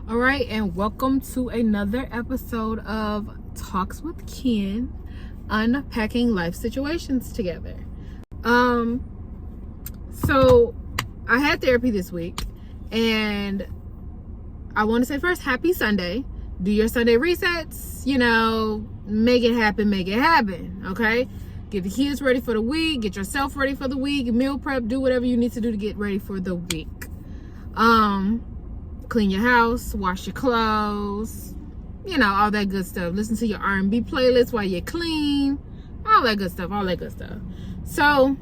All right, and welcome to another episode of Talks with Ken, unpacking life situations together. So I had therapy this week, and I want to say first, happy Sunday. Do your Sunday resets, make it happen, okay? Get the kids ready for the week, get yourself ready for the week, meal prep, do whatever you need to do to get ready for the week. Clean your house, wash your clothes, all that good stuff. Listen to your R&B playlist while you clean, all that good stuff. So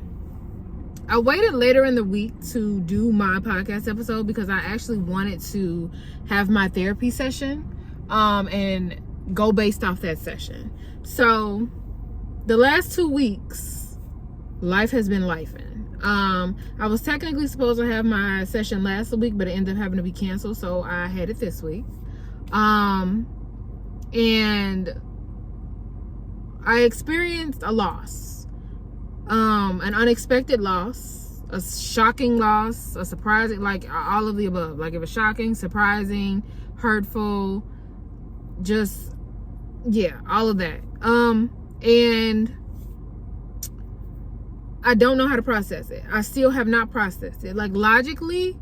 I waited later in the week to do my podcast episode because I actually wanted to have my therapy session and go based off that session. So the last 2 weeks, life has been lifing. I was technically supposed to have my session last week, but it ended up having to be canceled, so I had it this week. And I experienced a loss, an unexpected loss, a shocking loss, a surprising, like all of the above. Like it was shocking, surprising, hurtful, just, yeah, all of that. And I don't know how to process it. I still have not processed it. Like logically,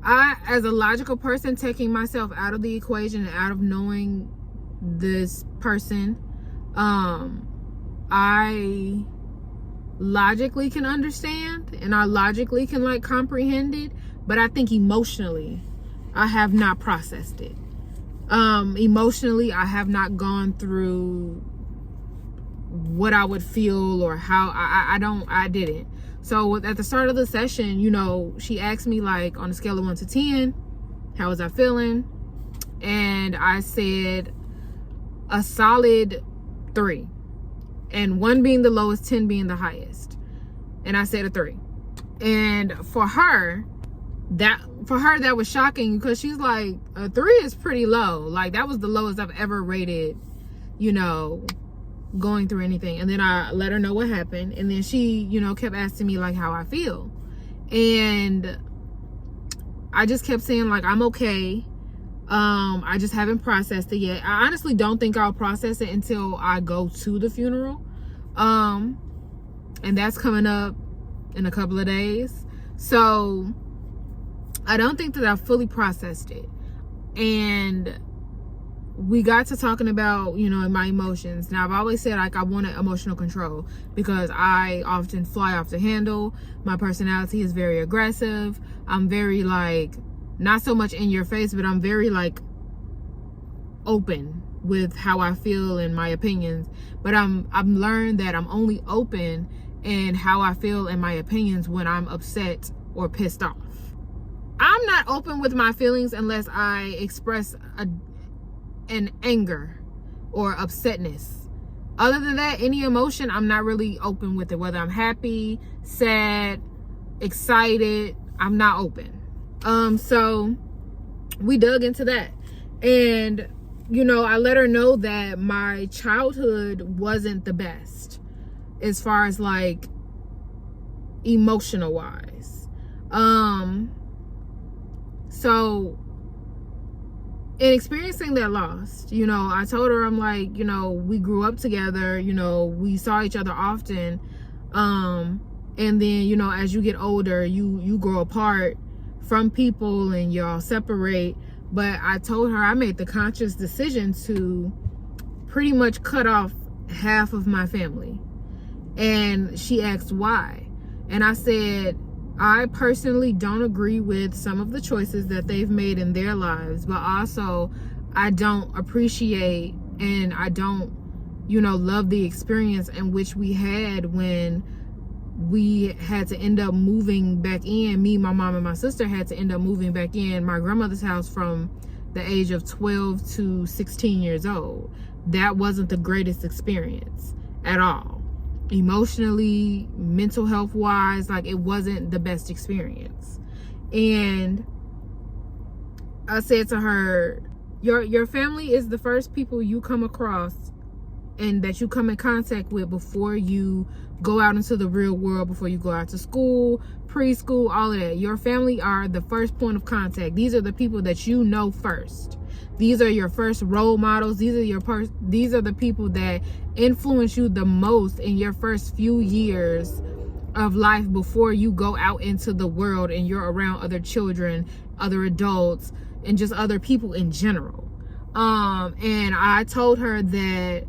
as a logical person, taking myself out of the equation and out of knowing this person, I logically can understand and I logically can comprehend it, but I think emotionally I have not processed it. Emotionally, I have not gone through what I would feel or how I didn't. So at the start of the session, she asked me on a scale of 1 to 10, how was I feeling? And I said a solid 3, and 1 being the lowest, 10 being the highest. And I said a 3. And for her that was shocking because she's like, a 3 is pretty low. Like that was the lowest I've ever rated, going through anything. And then I let her know what happened, and then she kept asking me how I feel, and I just kept saying I'm okay. I just haven't processed it yet. I honestly don't think I'll process it until I go to the funeral, and that's coming up in a couple of days. So I don't think that I've fully processed it. And we got to talking about, my emotions. Now, I've always said, I wanted emotional control because I often fly off the handle. My personality is very aggressive. I'm very, not so much in your face, but I'm very, open with how I feel and my opinions. But I've learned that I'm only open in how I feel and my opinions when I'm upset or pissed off. I'm not open with my feelings unless I express an anger or upsetness. Other than that, any emotion, I'm not really open with it. Whether I'm happy, sad, excited, I'm not open. So we dug into that. And, I let her know that my childhood wasn't the best as far as emotional wise. So in experiencing that loss, I told her, I'm we grew up together, we saw each other often. And then, as you get older, you grow apart from people and y'all separate. But I told her I made the conscious decision to pretty much cut off half of my family. And she asked why. And I said, I personally don't agree with some of the choices that they've made in their lives, but also I don't appreciate and I don't, love the experience in which we had when we had to end up moving back in. Me, my mom, and my sister had to end up moving back in my grandmother's house from the age of 12 to 16 years old. That wasn't the greatest experience at all. Emotionally, mental health wise, it wasn't the best experience. And I said to her, your family is the first people you come across and that you come in contact with before you go out into the real world, before you go out to school, preschool, all of that. Your family are the first point of contact. These are the people that you know first. These are your first role models. These are the people that influence you the most in your first few years of life, before you go out into the world and you're around other children, other adults, and just other people in general. And I told her that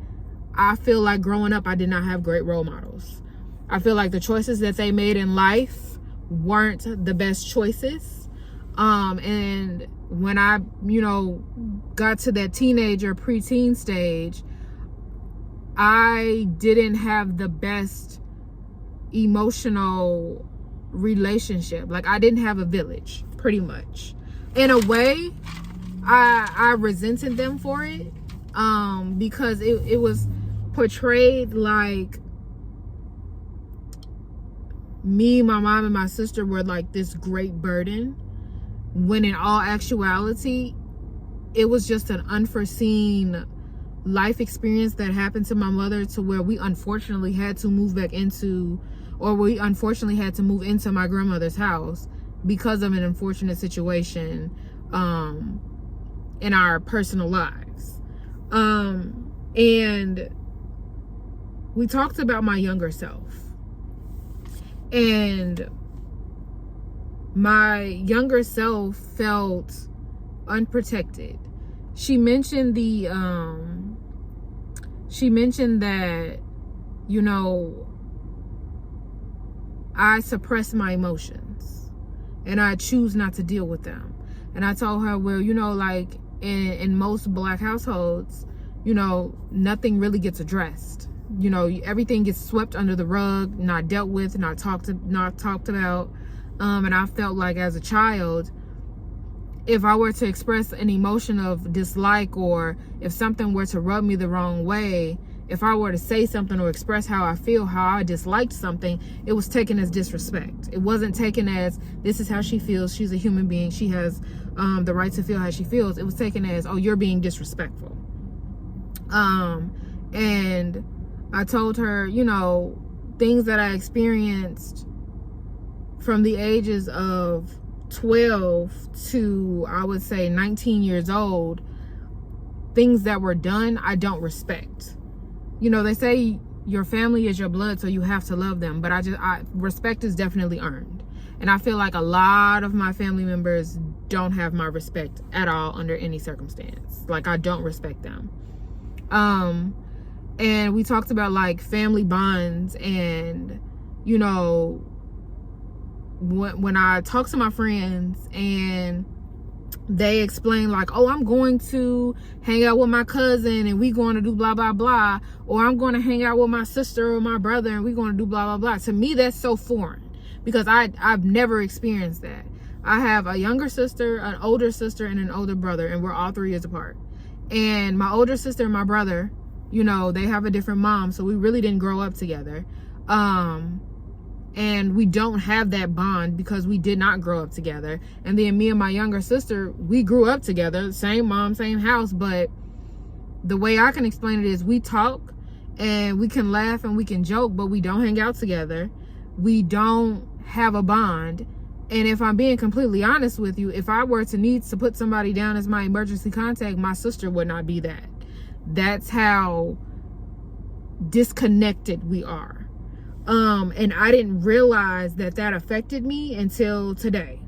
I feel like growing up, I did not have great role models. I feel like the choices that they made in life weren't the best choices. And when I, got to that teenager, preteen stage, I didn't have the best emotional relationship. Like, I didn't have a village, pretty much. In a way, I resented them for it, because it was portrayed like me, my mom, and my sister were like this great burden, when in all actuality, it was just an unforeseen life experience that happened to my mother, to where we unfortunately had to move into my grandmother's house because of an unfortunate situation in our personal lives. And we talked about my younger self, and my younger self felt unprotected. She mentioned that, I suppress my emotions and I choose not to deal with them. And I told her, well, like in most Black households, nothing really gets addressed. Everything gets swept under the rug, not dealt with, not talked about. And I felt like, as a child, if I were to express an emotion of dislike, or if something were to rub me the wrong way, if I were to say something or express how I feel, how I disliked something, it was taken as disrespect. It wasn't taken as, this is how she feels, she's a human being, she has the right to feel how she feels. It was taken as, oh, you're being disrespectful. And I told her, things that I experienced from the ages of 12 to, I would say, 19 years old, things that were done, I don't respect. They say your family is your blood, so you have to love them, but respect is definitely earned. And I feel like a lot of my family members don't have my respect at all under any circumstance. Like, I don't respect them. And we talked about like family bonds, and when I talk to my friends and they explain like, oh, I'm going to hang out with my cousin and we going to do blah blah blah, or I'm going to hang out with my sister or my brother and we going to do blah blah blah, to me that's so foreign, because I've never experienced that. I have a younger sister, an older sister, and an older brother, and we're all 3 years apart. And my older sister and my brother, they have a different mom, so we really didn't grow up together. And we don't have that bond because we did not grow up together. And then me and my younger sister, we grew up together, same mom, same house. But the way I can explain it is, we talk and we can laugh and we can joke, but we don't hang out together. We don't have a bond. And if I'm being completely honest with you, if I were to need to put somebody down as my emergency contact, my sister would not be that. That's how disconnected we are. And I didn't realize that affected me until today.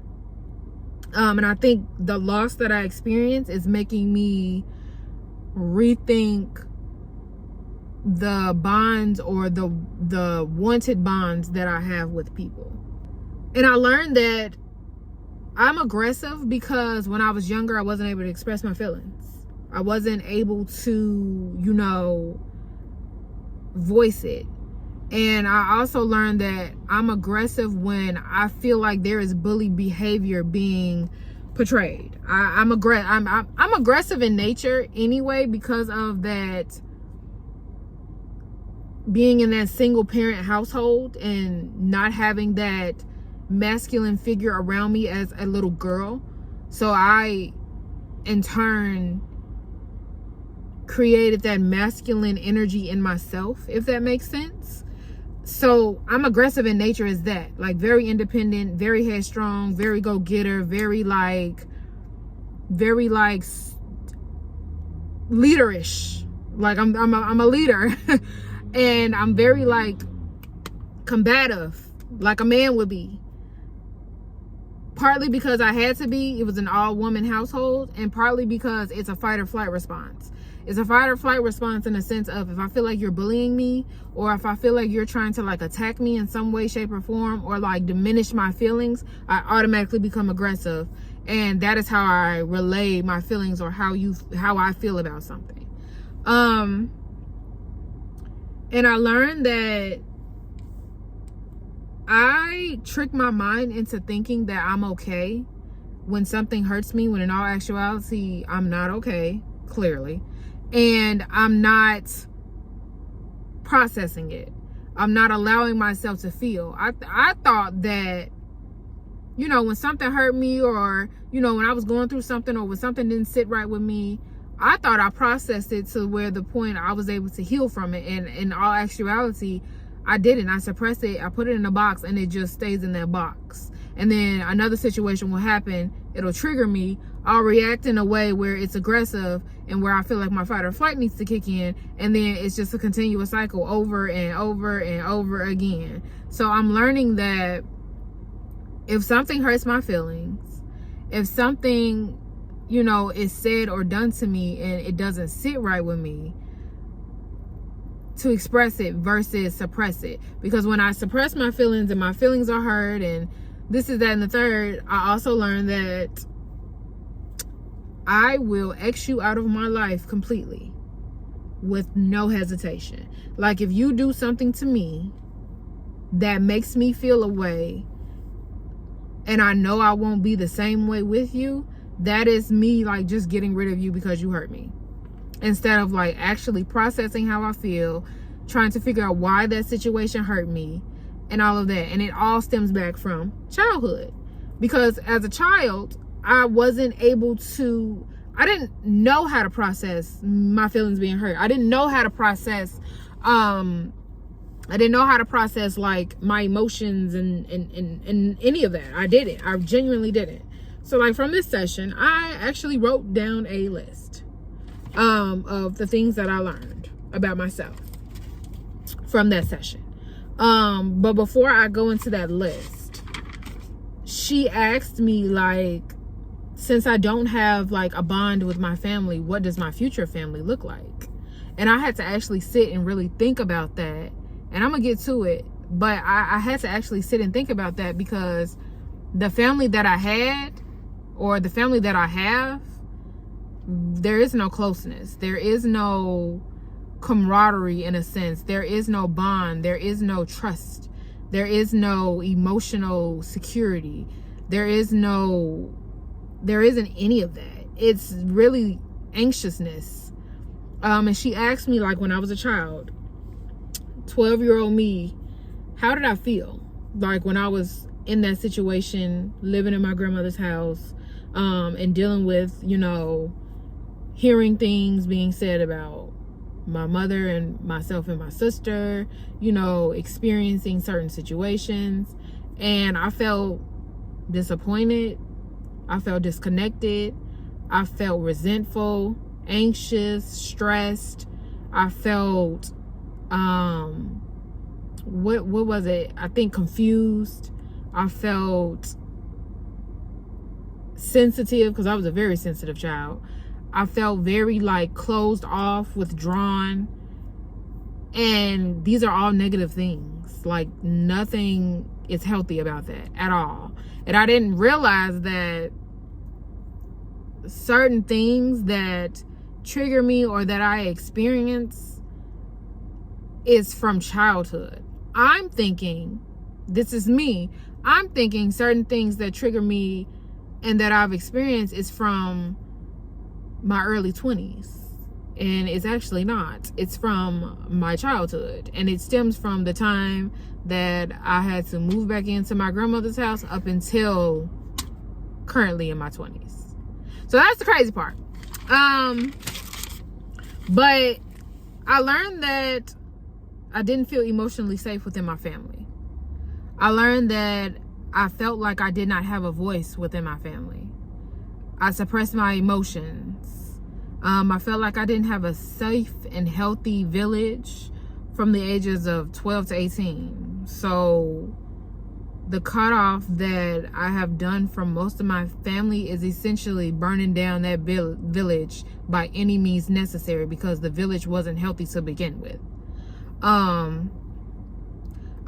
And I think the loss that I experienced is making me rethink the bonds, or the wanted bonds that I have with people. And I learned that I'm aggressive because when I was younger, I wasn't able to express my feelings. I wasn't able to, voice it. And I also learned that I'm aggressive when I feel like there is bully behavior being portrayed. I'm aggressive in nature anyway, because of that, being in that single parent household and not having that masculine figure around me as a little girl. So I, in turn, created that masculine energy in myself, if that makes sense. So I'm aggressive in nature as that, like very independent, very headstrong, very go-getter, very leaderish. Like I'm a leader. And I'm very like combative, like a man would be. Partly because I had to be, it was an all-woman household, and partly because it's a fight or flight response. It's a fight or flight response in the sense of, if I feel like you're bullying me, or if I feel like you're trying to like attack me in some way, shape, or form, or like diminish my feelings, I automatically become aggressive. And that is how I relay my feelings, or how I feel about something. And I learned that I trick my mind into thinking that I'm okay when something hurts me, when in all actuality, I'm not okay, clearly. And I'm not processing it. I'm not allowing myself to feel. I thought that, you know, when something hurt me, or, you know, when I was going through something, or when something didn't sit right with me, I thought I processed it to where the point I was able to heal from it. And in all actuality, I didn't. I suppressed it. I put it in a box, and it just stays in that box. And then another situation will happen. It'll trigger me. I'll react in a way where it's aggressive, and where I feel like my fight or flight needs to kick in. And then it's just a continuous cycle over and over and over again. So I'm learning that if something hurts my feelings, if something, you know, is said or done to me and it doesn't sit right with me, to express it versus suppress it. Because when I suppress my feelings, and my feelings are hurt, and this is that and the third, I also learned that I will X you out of my life completely with no hesitation. Like, if you do something to me that makes me feel a way, and I know I won't be the same way with you, that is me like just getting rid of you because you hurt me. Instead of like actually processing how I feel, trying to figure out why that situation hurt me, and all of that. And it all stems back from childhood. Because as a child, I didn't know how to process my feelings being hurt. I didn't know how to process like my emotions and any of that. I didn't. I genuinely didn't. So like from this session, I actually wrote down a list of the things that I learned about myself from that session. But before I go into that list, she asked me, like, since I don't have like a bond with my family, what does my future family look like? And I had to actually sit and really think about that. And I'm gonna get to it, but I had to actually sit and think about that, because the family that I had, or the family that I have, there is no closeness. There is no camaraderie in a sense. There is no bond. There is no trust. There is no emotional security. There isn't any of that. It's really anxiousness. And she asked me, like, when I was a child, 12-year-old me, how did I feel? Like when I was in that situation, living in my grandmother's house, and dealing with, you know, hearing things being said about my mother and myself and my sister, you know, experiencing certain situations. And I felt disappointed. I felt disconnected. I felt resentful, anxious, stressed. I felt, what was it? I think confused. I felt sensitive, because I was a very sensitive child. I felt very like closed off, withdrawn. And these are all negative things. Like nothing is healthy about that at all. And I didn't realize that certain things that trigger me or that I experience is from childhood. I'm thinking, this is me, I'm thinking certain things that trigger me and that I've experienced is from my early 20s. And it's actually not. It's from my childhood. And it stems from the time that I had to move back into my grandmother's house up until currently in my 20s. So that's the crazy part. But I learned that I didn't feel emotionally safe within my family. I learned that I felt like I did not have a voice within my family. I suppressed my emotions. I felt like I didn't have a safe and healthy village from the ages of 12 to 18. So the cutoff that I have done from most of my family is essentially burning down that village by any means necessary, because the village wasn't healthy to begin with.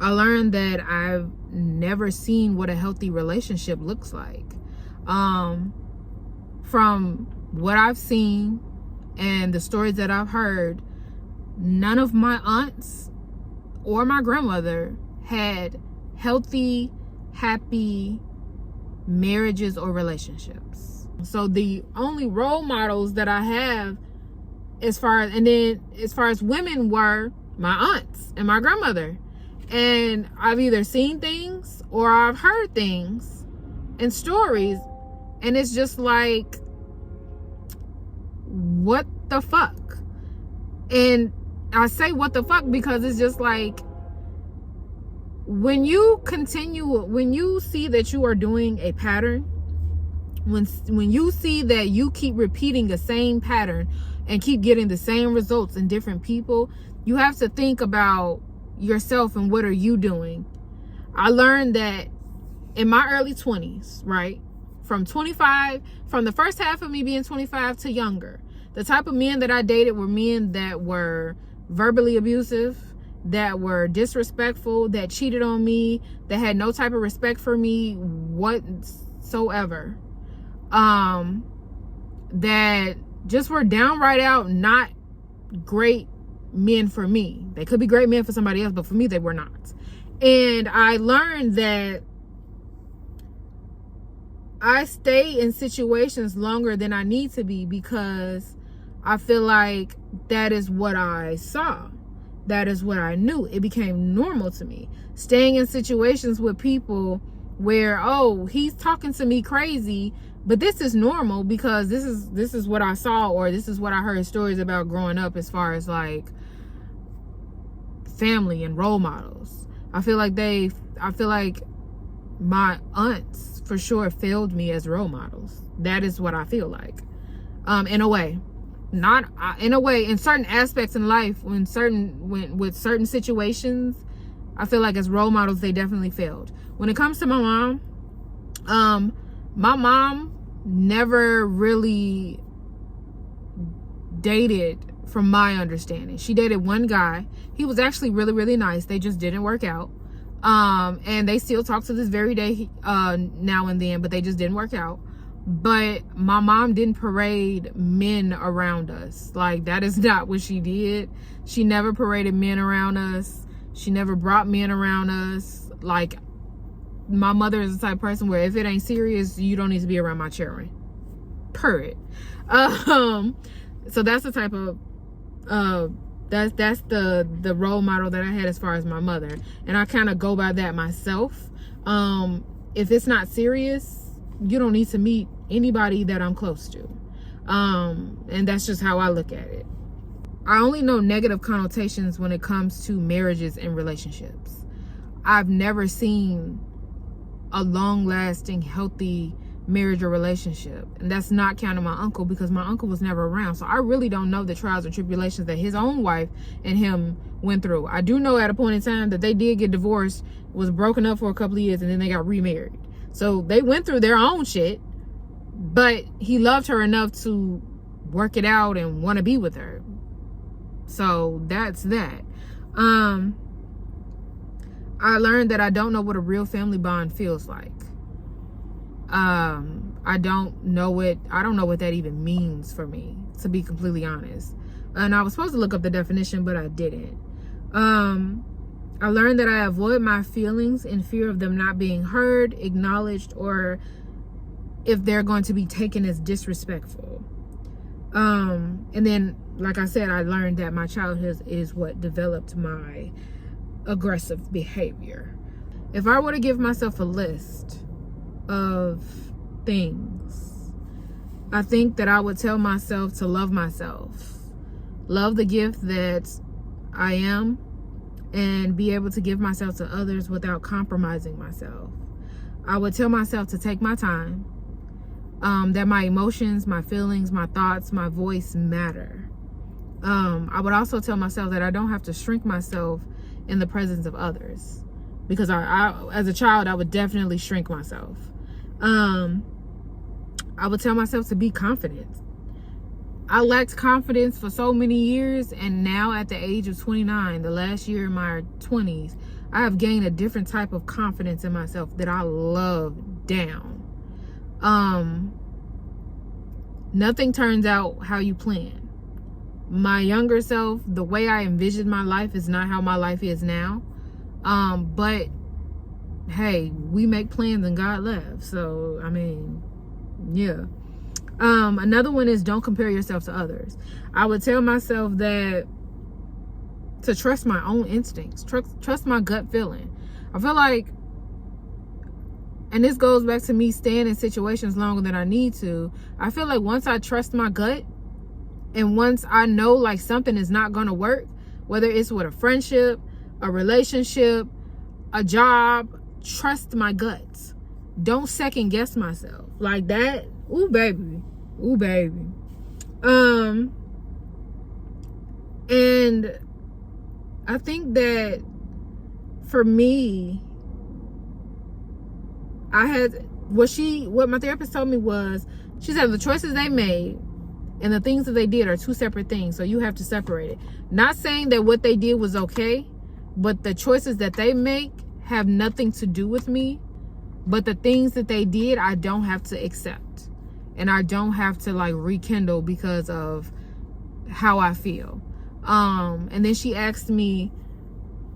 I learned that I've never seen what a healthy relationship looks like. From what I've seen and the stories that I've heard, none of my aunts or my grandmother had healthy, happy marriages or relationships. So the only role models that I have as far as women were my aunts and my grandmother. And I've either seen things or I've heard things and stories, and it's just like, what the fuck? And I say what the fuck because it's just like, when you see that you are doing a pattern, when you see that you keep repeating the same pattern and keep getting the same results in different people, you have to think about yourself and what are you doing. I learned that in my early 20s, right? From the first half of me being 25 to younger, the type of men that I dated were men that were verbally abusive, that were disrespectful, that cheated on me, that had no type of respect for me whatsoever. That just were downright out not great men for me. They could be great men for somebody else, but for me they were not. And I learned that I stay in situations longer than I need to be because I feel like that is what I saw. That is what I knew. It became normal to me. Staying in situations with people where, oh, he's talking to me crazy, but this is normal because this is what I saw, or this is what I heard stories about growing up as far as like family and role models. I feel like my aunts for sure failed me as role models. That is what I feel like. In a way. In certain aspects in life, with certain situations, I feel like as role models they definitely failed. When it comes to my mom never really dated, from my understanding. She dated one guy. He was actually really, really nice. They just didn't work out. And they still talk to this very day, now and then, but they just didn't work out. But my mom didn't parade men around us. Like, that is not what she did. She never paraded men around us. She never brought men around us. Like, my mother is the type of person where if it ain't serious, you don't need to be around my children. Period. So that's the type of that's the role model that I had as far as my mother, and I kind of go by that myself. If it's not serious, you don't need to meet anybody that I'm close to, and that's just how I look at it. I only know negative connotations when it comes to marriages and relationships. I've never seen a long-lasting, healthy marriage or relationship, and that's not counting my uncle, because my uncle was never around, so I really don't know the trials and tribulations that his own wife and him went through. I do know at a point in time that they did get divorced, was broken up for a couple of years, and then they got remarried. So they went through their own shit, but he loved her enough to work it out and want to be with her. So that's that. I learned that I don't know what a real family bond feels like. I don't know what that even means for me, to be completely honest. And I was supposed to look up the definition, but I didn't. I learned that I avoid my feelings in fear of them not being heard, acknowledged, or if they're going to be taken as disrespectful. And then, like I said, I learned that my childhood is what developed my aggressive behavior. If I were to give myself a list of things, I think that I would tell myself to love myself, love the gift that I am, and be able to give myself to others without compromising myself. I would tell myself to take my time, that my emotions, my feelings, my thoughts, my voice matter. I would also tell myself that I don't have to shrink myself in the presence of others, because I as a child, I would definitely shrink myself. I would tell myself to be confident. I lacked confidence for so many years, and now at the age of 29, the last year in my 20s, I have gained a different type of confidence in myself that I love down. Nothing turns out how you plan. My younger self, the way I envisioned my life is not how my life is now. But hey, we make plans and God laughs. So, I mean, yeah. Another one is don't compare yourself to others. I would tell myself that to trust my own instincts, trust my gut feeling. I feel like, and this goes back to me staying in situations longer than I need to. I feel like once I trust my gut, and once I know like something is not going to work, whether it's with a friendship, a relationship, a job, trust my guts. Don't second guess myself like that. Ooh, baby. Ooh, baby. And I think that for me, I had what my therapist told me was, she said the choices they made and the things that they did are two separate things. So you have to separate it. Not saying that what they did was okay, but the choices that they make have nothing to do with me. But the things that they did, I don't have to accept. And I don't have to like rekindle because of how I feel. And then she asked me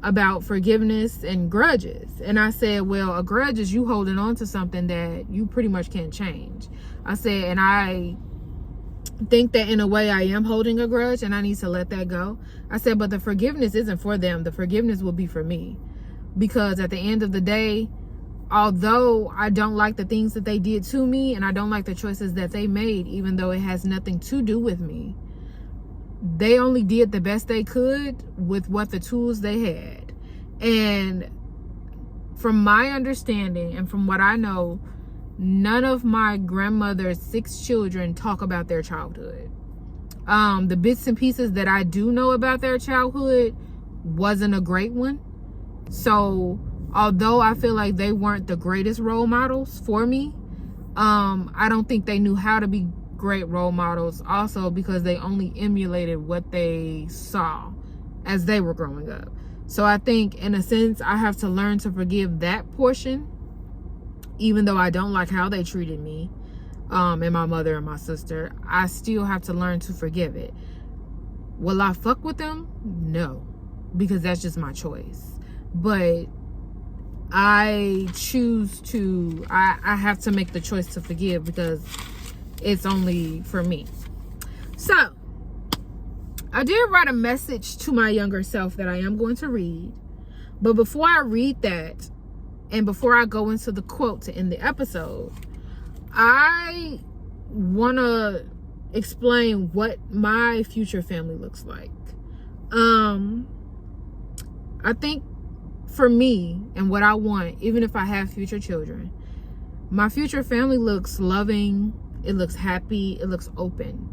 about forgiveness and grudges. And I said, well, a grudge is you holding on to something that you pretty much can't change. I said, and I think that in a way I am holding a grudge and I need to let that go. I said, but the forgiveness isn't for them. The forgiveness will be for me. Because at the end of the day, although I don't like the things that they did to me and I don't like the choices that they made, even though it has nothing to do with me, they only did the best they could with what the tools they had. And from my understanding and from what I know, none of my grandmother's 6 children talk about their childhood. The bits and pieces that I do know about their childhood wasn't a great one. So although I feel like they weren't the greatest role models for me, I don't think they knew how to be great role models also, because they only emulated what they saw as they were growing up. So I think in a sense I have to learn to forgive that portion, even though I don't like how they treated me, and my mother and my sister. I still have to learn to forgive it. Will I fuck with them? No, because that's just my choice. But I choose to, I have to make the choice to forgive because it's only for me. So I did write a message to my younger self that I am going to read. But before I read that, and before I go into the quote to end the episode, I want to explain what my future family looks like. I think for me and what I want, even if I have future children, my future family looks loving, it looks happy, it looks open.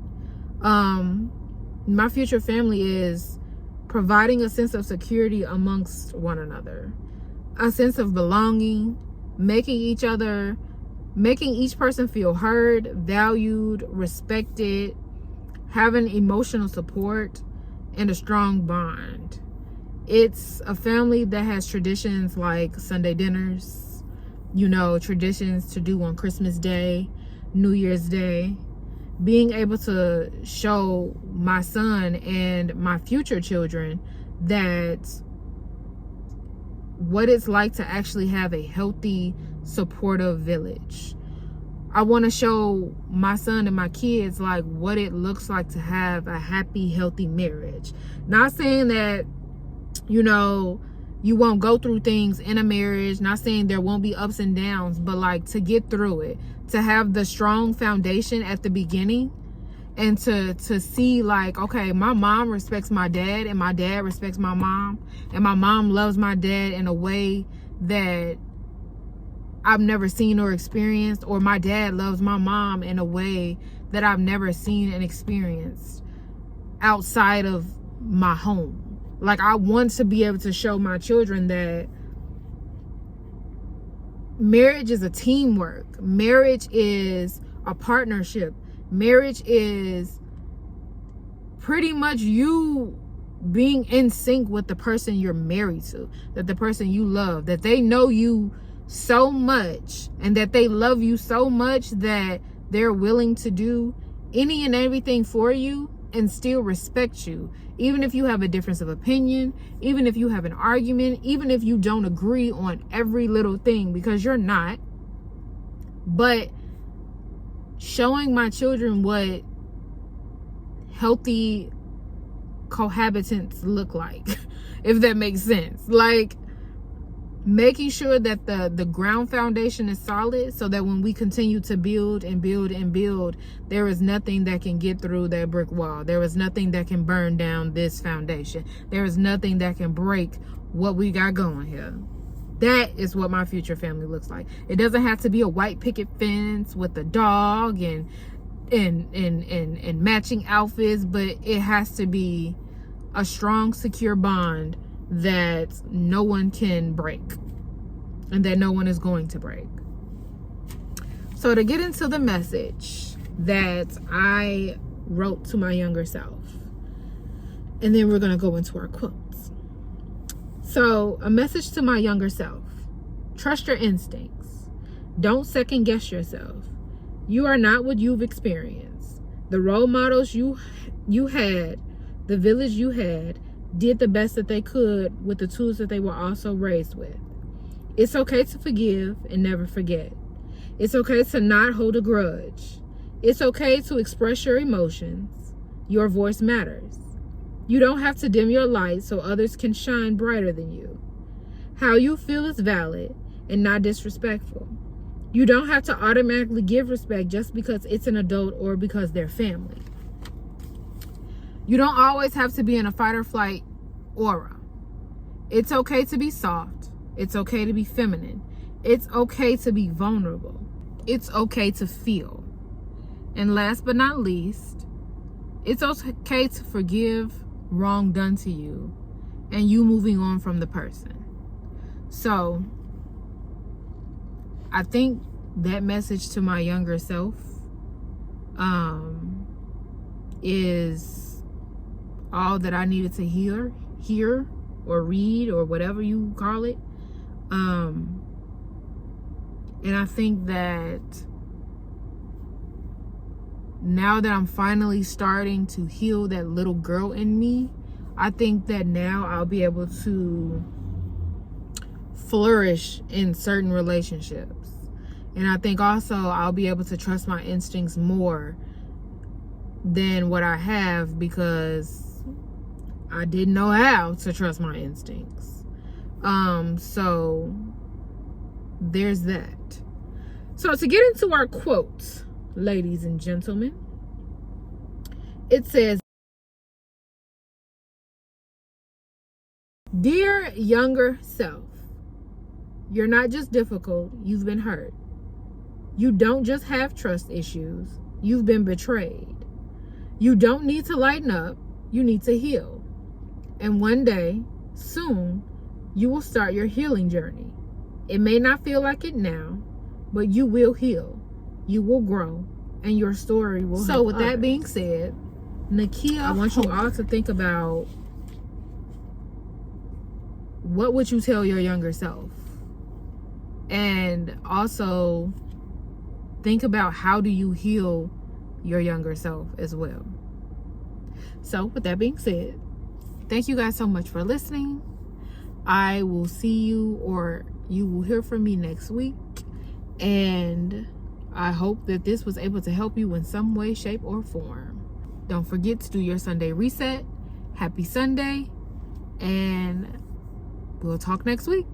My future family is providing a sense of security amongst one another, a sense of belonging, making each person feel heard, valued, respected, having emotional support, and a strong bond. It's a family that has traditions like Sunday dinners, traditions to do on Christmas Day, New Year's Day. Being able to show my son and my future children that what it's like to actually have a healthy, supportive village. I want to show my son and my kids like what it looks like to have a happy, healthy marriage. Not saying that you won't go through things in a marriage, not saying there won't be ups and downs, but like to get through it, to have the strong foundation at the beginning, and to see like, okay, my mom respects my dad and my dad respects my mom, and my mom loves my dad in a way that I've never seen or experienced, or my dad loves my mom in a way that I've never seen and experienced outside of my home. Like, I want to be able to show my children that marriage is a teamwork. Marriage is a partnership. Marriage is pretty much you being in sync with the person you're married to, that the person you love, that they know you so much and that they love you so much that they're willing to do any and everything for you and still respect you, even if you have a difference of opinion, even if you have an argument, even if you don't agree on every little thing, because you're not. But showing my children what healthy cohabitants look like, if that makes sense. Like, making sure that the ground foundation is solid, so that when we continue to build and build and build, there is nothing that can get through that brick wall. There is nothing that can burn down this foundation. There is nothing that can break what we got going here. That is what my future family looks like. It doesn't have to be a white picket fence with a dog and matching outfits, but it has to be a strong, secure bond that no one can break and that no one is going to break. So to get into the message that I wrote to my younger self, and then we're going to go into our quotes. So, a message to my younger self: trust your instincts. Don't second guess yourself. You are not what you've experienced. The role models you had, the village you had, did the best that they could with the tools that they were also raised with. It's okay to forgive and never forget. It's okay to not hold a grudge. It's okay to express your emotions. Your voice matters. You don't have to dim your light so others can shine brighter than you. How you feel is valid and not disrespectful. You don't have to automatically give respect just because it's an adult or because they're family. You don't always have to be in a fight or flight aura. It's okay to be soft. It's okay to be feminine. It's okay to be vulnerable. It's okay to feel. And last but not least, it's okay to forgive wrong done to you and you moving on from the person. So I think that message to my younger self is all that I needed to hear or read or whatever you call it. And I think that now that I'm finally starting to heal that little girl in me, I think that now I'll be able to flourish in certain relationships. And I think also I'll be able to trust my instincts more than what I have, because I didn't know how to trust my instincts. So there's that. So to get into our quotes, ladies and gentlemen, it says, "Dear younger self, you're not just difficult, you've been hurt. You don't just have trust issues, you've been betrayed. You don't need to lighten up, you need to heal. And one day, soon, you will start your healing journey. It may not feel like it now, but you will heal, you will grow, and your story will help others." So with that being said, Nakia, I want you all to think about, what would you tell your younger self? And also think about, how do you heal your younger self as well? So with that being said, thank you guys so much for listening. I will see you, or you will hear from me next week. And I hope that this was able to help you in some way, shape, or form. Don't forget to do your Sunday reset. Happy Sunday. And we'll talk next week.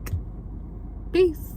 Peace.